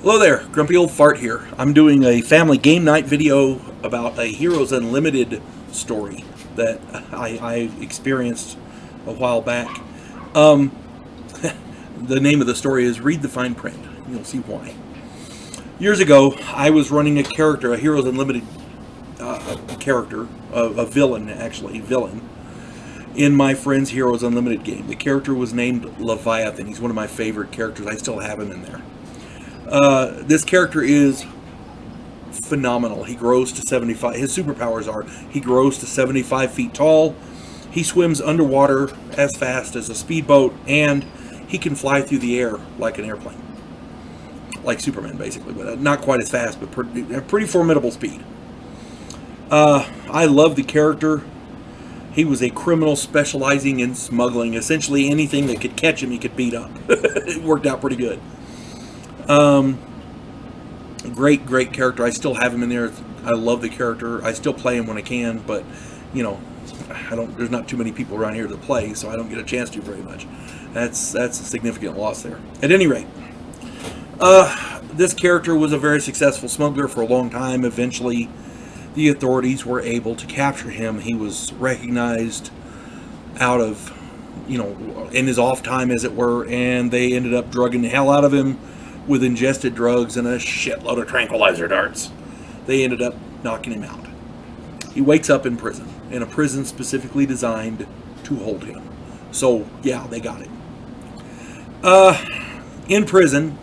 Hello there, Grumpy Old Fart here. I'm doing a family game night video about a Heroes Unlimited story that I experienced a while back. Um, the name of the story is Read the Fine Print. You'll see why. Years ago, I was running a character, a Heroes Unlimited character, a villain, in my friend's Heroes Unlimited game. The character was named Leviathan. He's one of my favorite characters. I still have him in there. This character is phenomenal. He grows to 75. His superpowers are he grows to 75 feet tall. He swims underwater as fast as a speedboat, and he can fly through the air like an airplane, like Superman, basically, but not quite as fast, but pretty formidable speed. I love the character. He was a criminal specializing in smuggling. Essentially, anything that could catch him, he could beat up. It worked out pretty good. Great character. I still have him in there. I love the character. I still play him when I can, but you know, there's not too many people around here to play, so I don't get a chance to very much. That's a significant loss there. At any rate, this character was a very successful smuggler for a long time. Eventually, the authorities were able to capture him. He was recognized out of, in his off time, as it were, and they ended up drugging the hell out of him with ingested drugs and a shitload of tranquilizer darts. They ended up knocking him out. He wakes up in a prison specifically designed to hold him. So, yeah, they got him. In prison,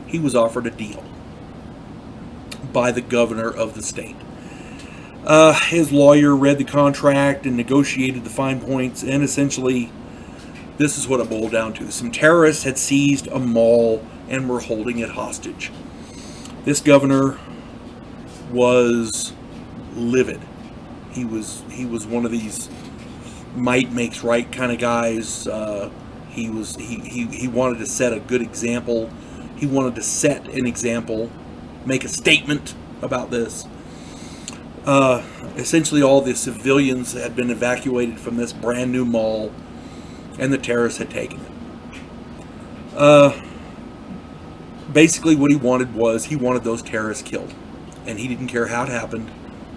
he was offered a deal by the governor of the state. His lawyer read the contract and negotiated the fine points, and essentially, this is what it boiled down to. Some terrorists had seized a mall and were holding it hostage. This governor was livid. He was one of these might makes right kind of guys. He wanted to set a good example. He wanted to set an example, make a statement about this. Essentially, all the civilians had been evacuated from this brand new mall, and the terrorists had taken it. Basically, what he wanted those terrorists killed. And he didn't care how it happened.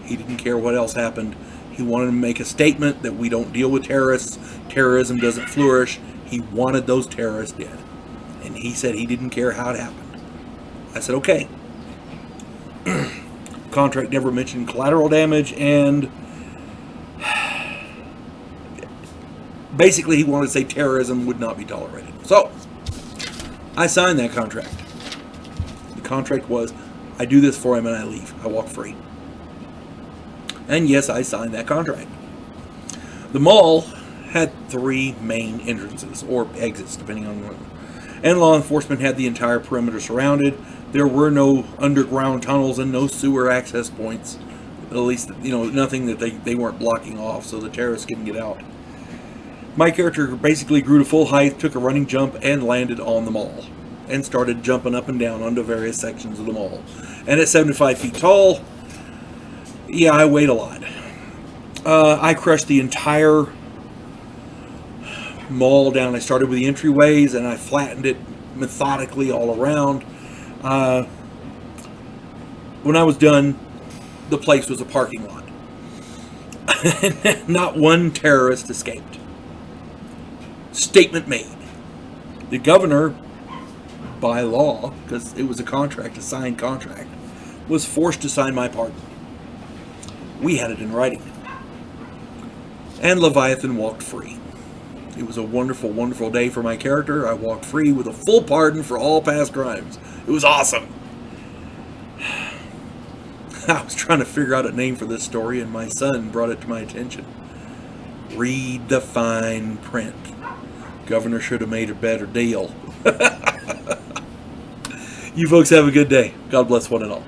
He didn't care what else happened. He wanted to make a statement that we don't deal with terrorists. Terrorism doesn't flourish. He wanted those terrorists dead. And he said he didn't care how it happened. I said, okay. Contract never mentioned collateral damage, and basically he wanted to say terrorism would not be tolerated. So, I signed that contract. The contract was, I do this for him and I leave. I walk free. And yes, I signed that contract. The mall had 3 main entrances, or exits, depending on what. And law enforcement had the entire perimeter surrounded. There were no underground tunnels and no sewer access points. At least, nothing that they weren't blocking off so the terrorists couldn't get out. My character basically grew to full height, took a running jump, and landed on the mall. And started jumping up and down onto various sections of the mall. And at 75 feet tall, yeah, I weighed a lot. I crushed the entire mall down. I started with the entryways, and I flattened it methodically all around. When I was done, the place was a parking lot. Not one terrorist escaped. Statement made. The governor, by law, because it was a signed contract, was forced to sign my pardon. We had it in writing. And Leviathan walked free. It was a wonderful, wonderful day for my character. I walked free with a full pardon for all past crimes. It was awesome. I was trying to figure out a name for this story, and my son brought it to my attention. Read the fine print. Governor should have made a better deal. You folks have a good day. God bless one and all.